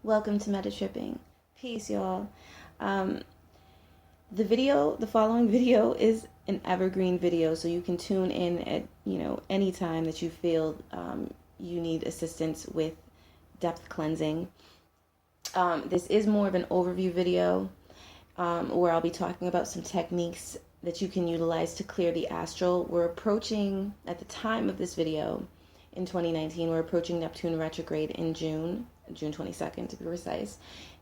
Welcome to Meta Tripping. Peace, y'all. Um, the following video is an evergreen video, so you can tune in at, any time that you feel you need assistance with depth cleansing. This is more of an overview video where I'll be talking about some techniques that you can utilize to clear the astral. We're approaching, at the time of this video, in 2019, we're approaching Neptune retrograde in June 22nd to be precise.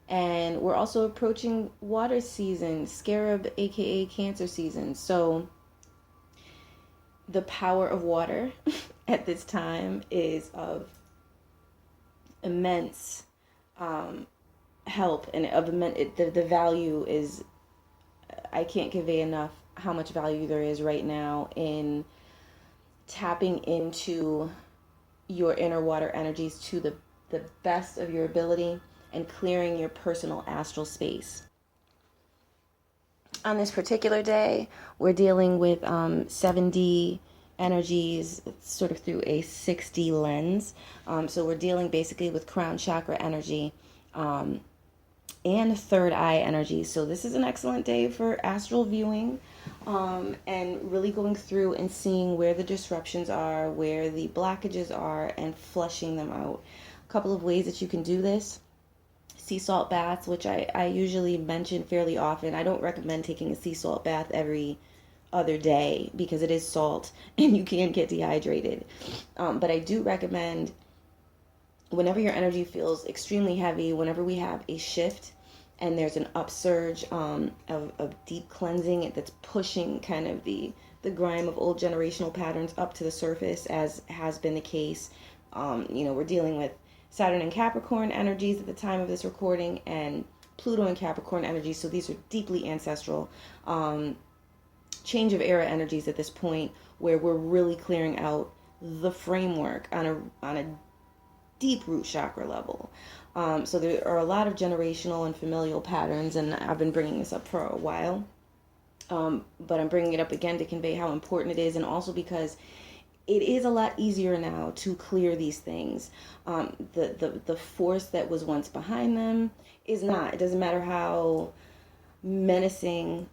And we're also approaching water season, Scarab, aka Cancer season. So the power of water at this time is of immense help, and of the value is, I can't convey enough how much value there is right now in tapping into your inner water energies to the best of your ability and clearing your personal astral space. On this particular day, we're dealing with 7D energies sort of through a 6D lens. So we're dealing basically with crown chakra energy and third eye energy. So this is an excellent day for astral viewing and really going through and seeing where the disruptions are, where the blockages are, and flushing them out. A couple of ways that you can do this: sea salt baths, which I usually mention fairly often. I don't recommend taking a sea salt bath every other day because it is salt and you can get dehydrated. But I do recommend, whenever your energy feels extremely heavy, whenever we have a shift and there's an upsurge of deep cleansing that's pushing kind of the grime of old generational patterns up to the surface, as has been the case. We're dealing with Saturn and Capricorn energies at the time of this recording, and Pluto and Capricorn energies. So these are deeply ancestral change of era energies at this point, where we're really clearing out the framework on a deep root chakra level. So there are a lot of generational and familial patterns, and I've been bringing this up for a while. But I'm bringing it up again to convey how important it is, and also because it is a lot easier now to clear these things. The force that was once behind them is not. It doesn't matter how menacing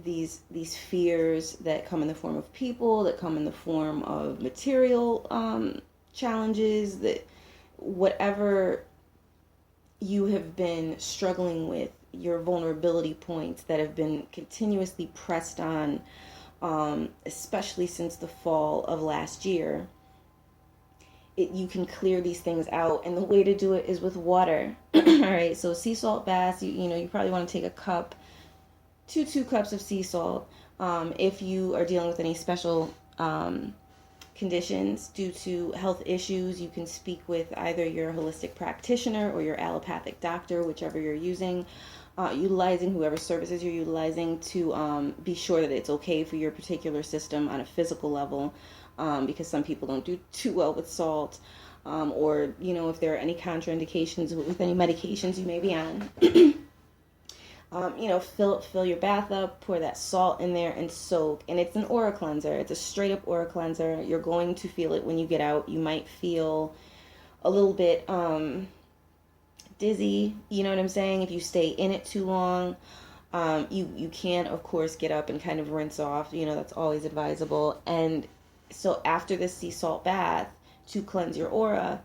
these fears that come in the form of people, that come in the form of material challenges, that whatever you have been struggling with, your vulnerability points that have been continuously pressed on, especially since the fall of last year, you can clear these things out, and the way to do it is with water. All right, so sea salt baths, you probably want to take a cup, two cups of sea salt. If you are dealing with any special conditions due to health issues, you can speak with either your holistic practitioner or your allopathic doctor, whichever you're using, utilizing whoever services you're utilizing, to be sure that it's okay for your particular system on a physical level, because some people don't do too well with salt, or if there are any contraindications with any medications you may be on. Fill your bath up, pour that salt in there and soak. And it's an aura cleanser. It's a straight up aura cleanser. You're going to feel it when you get out. You might feel a little bit dizzy, you know what I'm saying, if you stay in it too long. You can, of course, get up and kind of rinse off. That's always advisable. And so after this sea salt bath, to cleanse your aura,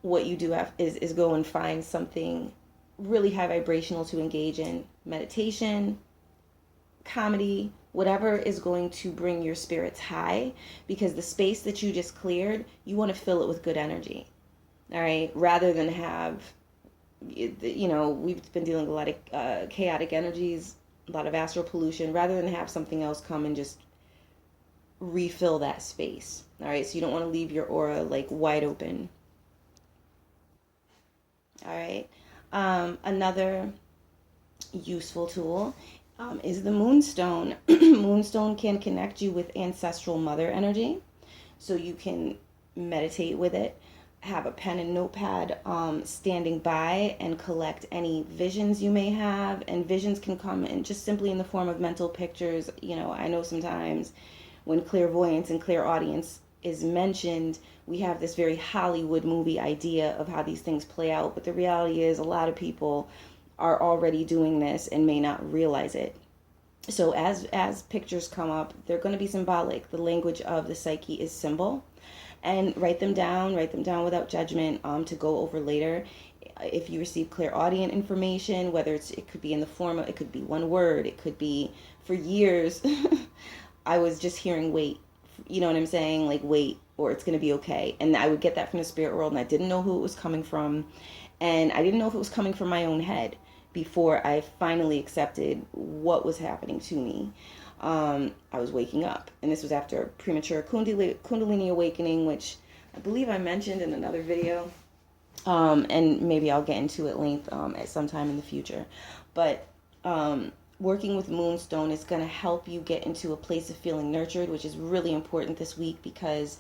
what you do is go and find something really high vibrational to engage in. Meditation, comedy, whatever is going to bring your spirits high, because the space that you just cleared, you want to fill it with good energy. All right, rather than have, we've been dealing with a lot of chaotic energies, a lot of astral pollution, rather than have something else come and just refill that space. All right, so you don't want to leave your aura like wide open. All right. Another useful tool is the moonstone. Moonstone can connect you with ancestral mother energy, so you can meditate with it, have a pen and notepad standing by, and collect any visions you may have. And visions can come in just simply in the form of mental pictures. I know sometimes when clairvoyance and clairaudience is mentioned, we have this very Hollywood movie idea of how these things play out, but the reality is a lot of people are already doing this and may not realize it. So as pictures come up, they're going to be symbolic. The language of the psyche is symbol, and write them down without judgment, to go over later. If you receive clairaudient information, whether it could be in the form of, it could be one word, it could be, for years I was just hearing wait, you know what I'm saying, like wait, or it's going to be okay, and I would get that from the spirit world, and I didn't know who it was coming from, and I didn't know if it was coming from my own head before I finally accepted what was happening to me. I was waking up, and this was after premature Kundalini awakening, which I believe I mentioned in another video, and maybe I'll get into it length at some time in the future. But working with Moonstone is going to help you get into a place of feeling nurtured, which is really important this week, because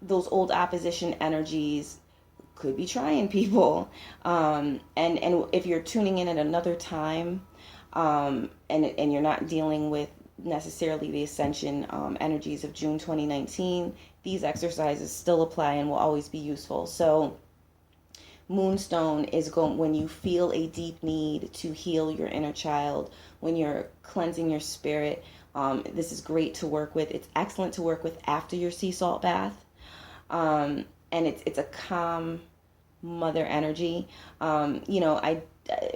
those old opposition energies could be trying people. And if you're tuning in at another time, and you're not dealing with necessarily the Ascension energies of June 2019, these exercises still apply and will always be useful. So Moonstone is going when you feel a deep need to heal your inner child, when you're cleansing your spirit. This is great to work with. It's excellent to work with after your sea salt bath. And it's a calm mother energy.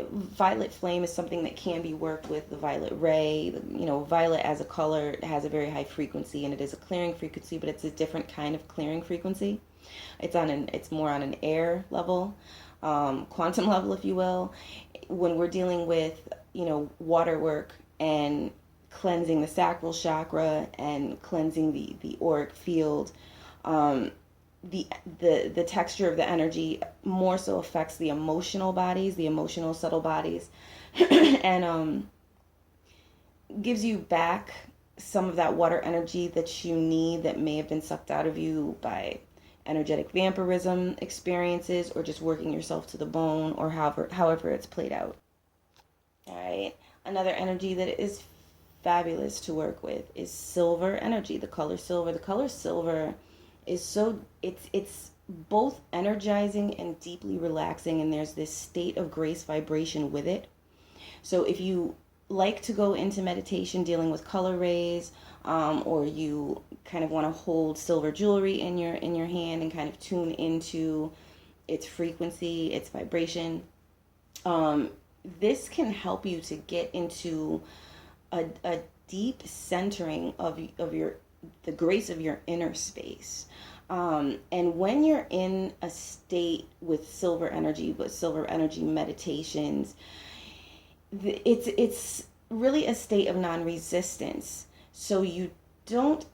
Violet flame is something that can be worked with. The violet ray, violet as a color has a very high frequency, and it is a clearing frequency, but it's a different kind of clearing frequency. It's more on an air level, quantum level, if you will. When we're dealing with, water work and cleansing the sacral chakra and cleansing the auric field, the texture of the energy more so affects the emotional bodies, the emotional subtle bodies, and gives you back some of that water energy that you need that may have been sucked out of you by energetic vampirism experiences, or just working yourself to the bone, or however it's played out. All right. Another energy that is fabulous to work with is silver energy, the color silver. The color silver is it's both energizing and deeply relaxing, and there's this state of grace vibration with it. So if you like to go into meditation dealing with color rays, or you kind of want to hold silver jewelry in your hand and kind of tune into its frequency, its vibration, this can help you to get into a deep centering of the grace of your inner space. And when you're in a state with silver energy meditations, it's really a state of non-resistance. So you don't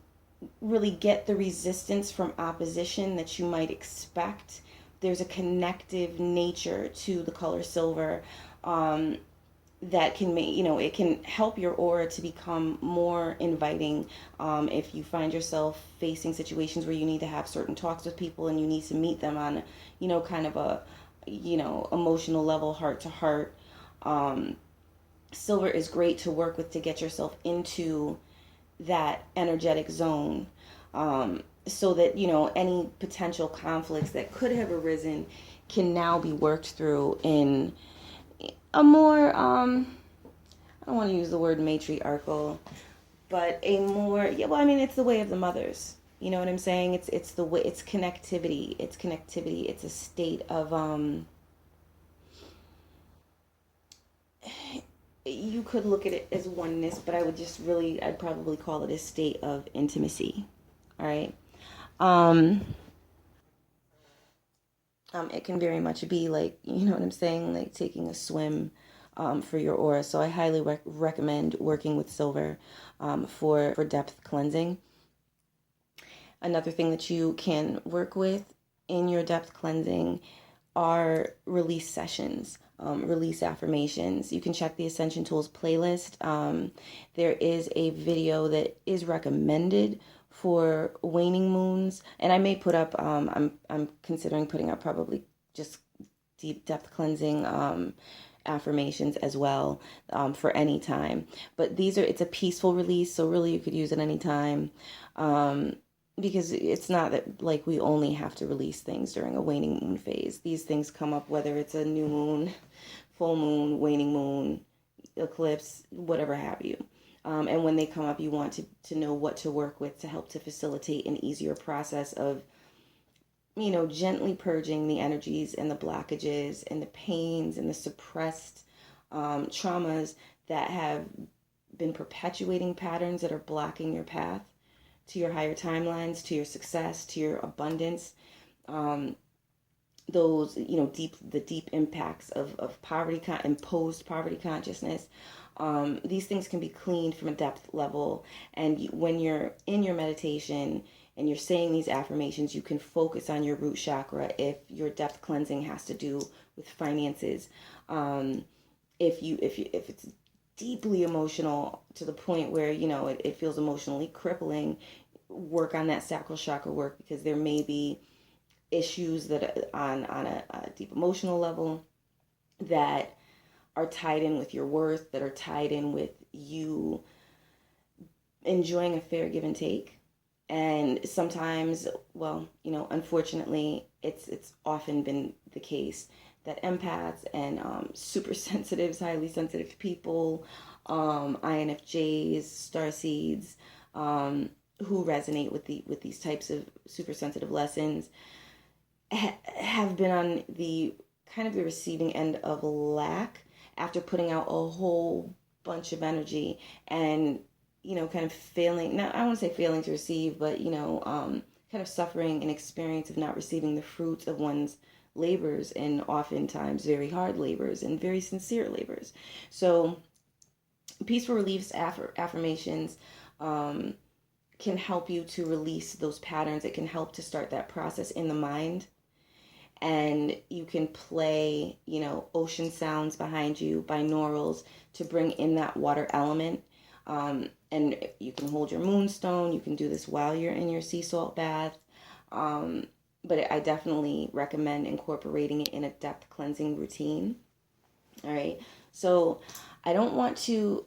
really get the resistance from opposition that you might expect. There's a connective nature to the color silver, that can make, it can help your aura to become more inviting. If you find yourself facing situations where you need to have certain talks with people and you need to meet them on, kind of a, emotional level, heart to heart, silver is great to work with to get yourself into that energetic zone, so that, any potential conflicts that could have arisen can now be worked through in a more, I don't want to use the word matriarchal, but a more, it's the way of the mothers. You know what I'm saying? It's the way, it's connectivity. It's a state of, you could look at it as oneness, but I'd probably call it a state of intimacy. All right. It can very much be like, what I'm saying, like taking a swim for your aura. So I highly recommend working with silver for depth cleansing. Another thing that you can work with in your depth cleansing are release sessions, release affirmations. You can check the Ascension Tools playlist. There is a video that is recommended for waning moons, and I may put up, I'm considering putting up probably just deep depth cleansing affirmations as well, for any time. But it's a peaceful release, so really you could use it any time. because it's not that like we only have to release things during a waning moon phase. These things come up whether it's a new moon, full moon, waning moon, eclipse, whatever have you. And when they come up, you want to know what to work with to help to facilitate an easier process of, gently purging the energies and the blockages and the pains and the suppressed traumas that have been perpetuating patterns that are blocking your path to your higher timelines, to your success, to your abundance. Those, the deep impacts of poverty, imposed poverty consciousness. These things can be cleaned from a depth level. And when you're in your meditation and you're saying these affirmations, you can focus on your root chakra if your depth cleansing has to do with finances. If it's deeply emotional to the point where, it feels emotionally crippling, work on that sacral chakra work, because there may be issues that on a deep emotional level that are tied in with your worth, that are tied in with you enjoying a fair give and take. And sometimes, unfortunately, it's often been the case that empaths and super sensitives, highly sensitive people, INFJs, starseeds, who resonate with these types of super sensitive lessons, have been on the kind of the receiving end of lack after putting out a whole bunch of energy and kind of failing, not, I don't want to say failing to receive, but kind of suffering an experience of not receiving the fruits of one's labors, and oftentimes very hard labors and very sincere labors. So peaceful reliefs affirmations can help you to release those patterns. It can help to start that process in the mind. And you can play, ocean sounds behind you, binaurals, to bring in that water element. And you can hold your moonstone. You can do this while you're in your sea salt bath. But I definitely recommend incorporating it in a depth cleansing routine. All right. So I don't want to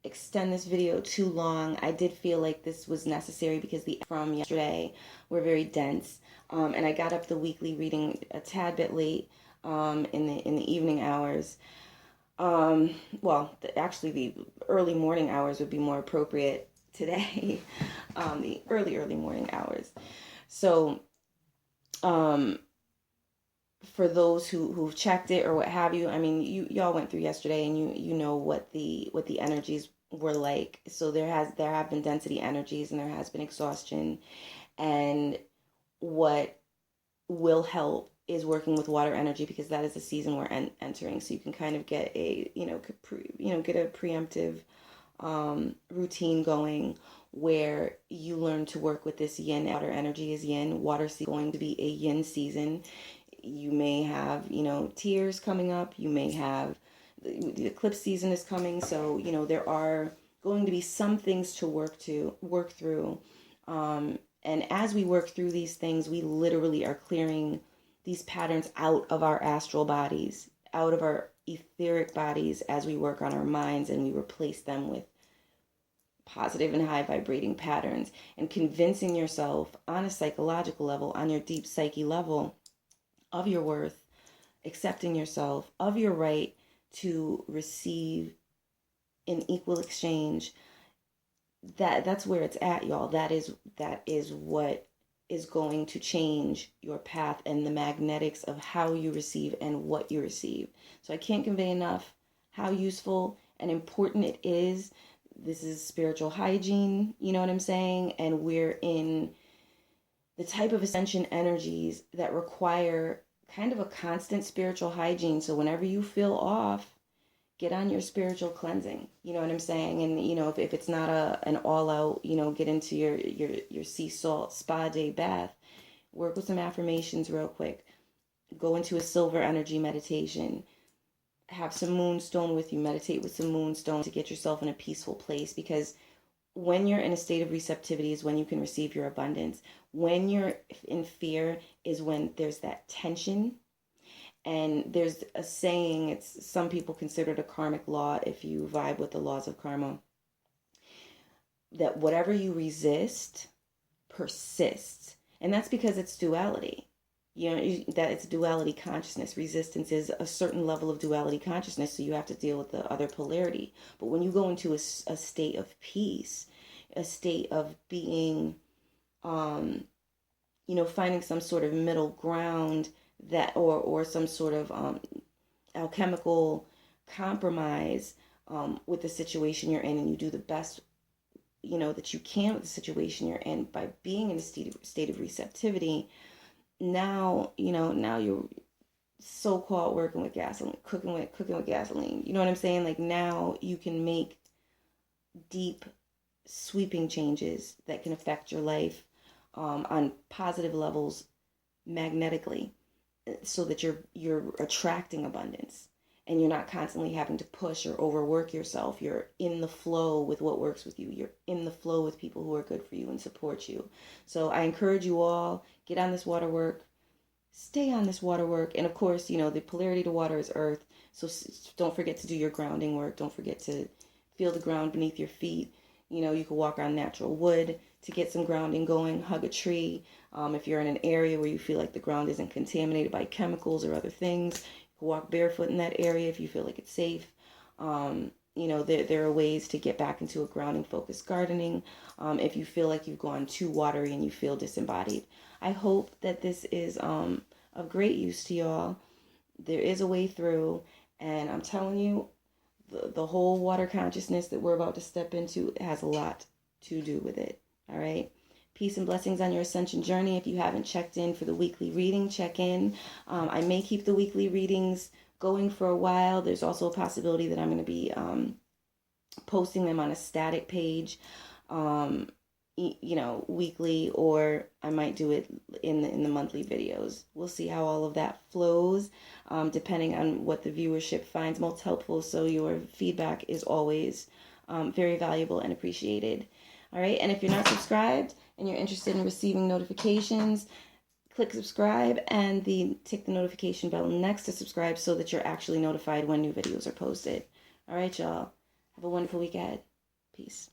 extend this video too long. I did feel like this was necessary because the from yesterday were very dense. And I got up the weekly reading a tad bit late in the evening hours. Actually, the early morning hours would be more appropriate today. The early morning hours. So, for those who've checked it or what have you, I mean, y'all went through yesterday, and you know what the energies were like. So there have been density energies, and there has been exhaustion, and what will help is working with water energy, because that is the season we're entering. So you can kind of get a get a preemptive routine going where you learn to work with this yin. Water energy is yin. Water is going to be a yin season. You may have tears coming up. You may have the eclipse season is coming. So there are going to be some things to work through. And as we work through these things, we literally are clearing these patterns out of our astral bodies, out of our etheric bodies, as we work on our minds, and we replace them with positive and high vibrating patterns, and convincing yourself on a psychological level, on your deep psyche level, of your worth, accepting yourself, of your right to receive in equal exchange. That's where it's at, y'all. That is what is going to change your path and the magnetics of how you receive and what you receive. So I can't convey enough how useful and important it is. This is spiritual hygiene, you know what I'm saying? And we're in the type of ascension energies that require kind of a constant spiritual hygiene. So whenever you feel off, get on your spiritual cleansing, you know what I'm saying? And if it's not an all out, get into your sea salt spa day bath, work with some affirmations real quick, go into a silver energy meditation, have some moonstone with you, meditate with some moonstone to get yourself in a peaceful place. Because when you're in a state of receptivity is when you can receive your abundance. When you're in fear is when there's that tension. And there's a saying, some people consider it a karmic law if you vibe with the laws of karma, that whatever you resist persists. And that's because it's duality. That it's duality consciousness. Resistance is a certain level of duality consciousness, so you have to deal with the other polarity. But when you go into a state of peace, a state of being, finding some sort of middle ground, that or some sort of alchemical compromise with the situation you're in, and you do the best that you can with the situation you're in by being in a state of receptivity. Now you're so-called working with gasoline, cooking with gasoline. You know what I'm saying? Like, now you can make deep, sweeping changes that can affect your life on positive levels magnetically, so that you're attracting abundance, and you're not constantly having to push or overwork yourself. You're in the flow with what works with you. You're in the flow with people who are good for you and support you. So I encourage you all, get on this water work, stay on this water work. And of course, the polarity to water is earth. So don't forget to do your grounding work. Don't forget to feel the ground beneath your feet. You can walk on natural wood to get some grounding going. Hug a tree. If you're in an area where you feel like the ground isn't contaminated by chemicals or other things, you can walk barefoot in that area if you feel like it's safe. There are ways to get back into a grounding focused gardening if you feel like you've gone too watery and you feel disembodied. I hope that this is of great use to y'all. There is a way through, and I'm telling you, the whole water consciousness that we're about to step into has a lot to do with it. All right. Peace and blessings on your ascension journey. If you haven't checked in for the weekly reading, check in. I may keep the weekly readings going for a while. There's also a possibility that I'm going to be posting them on a static page, weekly, or I might do it in the monthly videos. We'll see how all of that flows, depending on what the viewership finds most helpful. So your feedback is always very valuable and appreciated. All right. And if you're not subscribed and you're interested in receiving notifications, click subscribe and tick the notification bell next to subscribe so that you're actually notified when new videos are posted. All right, y'all. Have a wonderful week ahead. Peace.